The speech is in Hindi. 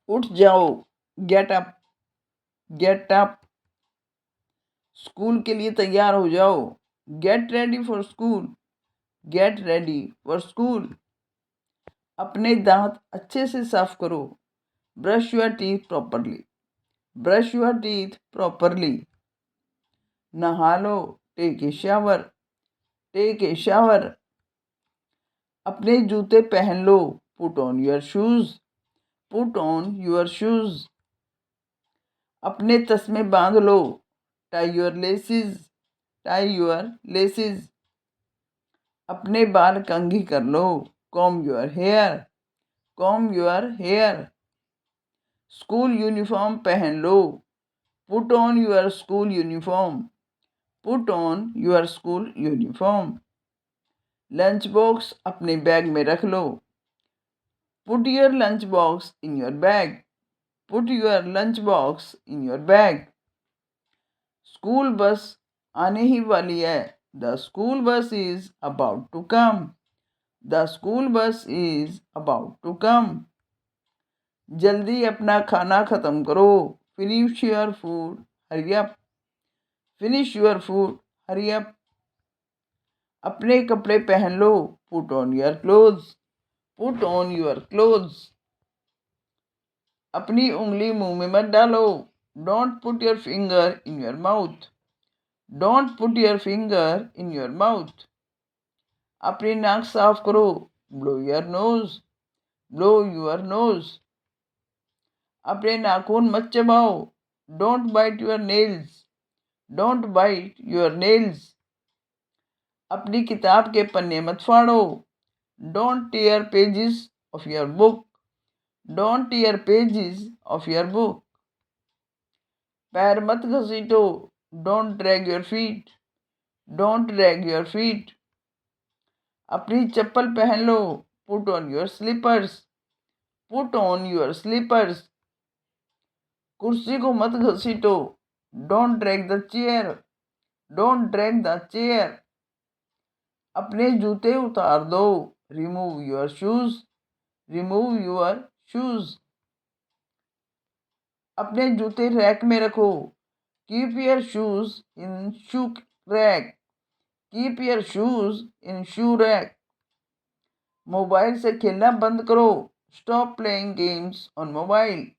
उठ जाओ, get up, get up. School के लिए तैयार हो जाओ, get ready for school, get ready for school. अपने दांत अच्छे से साफ करो, brush your teeth properly, brush your teeth properly. नहा लो, take a shower, take a shower. अपने जूते पहन लो, put on your shoes, put on your shoes. अपने तस्मे बांध लो, tie your laces, tie your laces. अपने बाल कंघी कर लो, com your hair, comb your hair. School uniform पहन लो, put on your school uniform, put on your school uniform. Lunch box अपने बैग में रख लो, put your lunch box in your bag, put your lunch box in your bag. School bus आने ही वाली है, the school bus is about to come, the school bus is about to come. जल्दी अपना खाना खत्म करो, finish your food, hurry up, finish your food, hurry up. अपने कपड़े पहन लो, put on your clothes, put on your clothes. अपनी उंगली मुंह में मत डालो, don't put your finger in your mouth, don't put your finger in your mouth. अपनी नाक साफ करो, blow your nose, blow your nose. अपने नाखून मत चबाओ, don't bite your nails, don't bite your nails. अपनी किताब के पन्ने मत फाड़ो, don't tear pages of your book, don't tear pages of your book. पैर मत घसीटो, don't drag your feet, don't drag your feet. अपनी चप्पल पहन लो, put on your slippers, put on your slippers. कुर्सी को मत घसीटो, don't drag the chair, don't drag the chair. अपने जूते उतार दो, remove your shoes, remove your shoes. अपने जूते रैक में रखो, keep your shoes in shoe rack, keep your shoes in shoe rack. Mobile से खेलना बंद करो, stop playing games on mobile,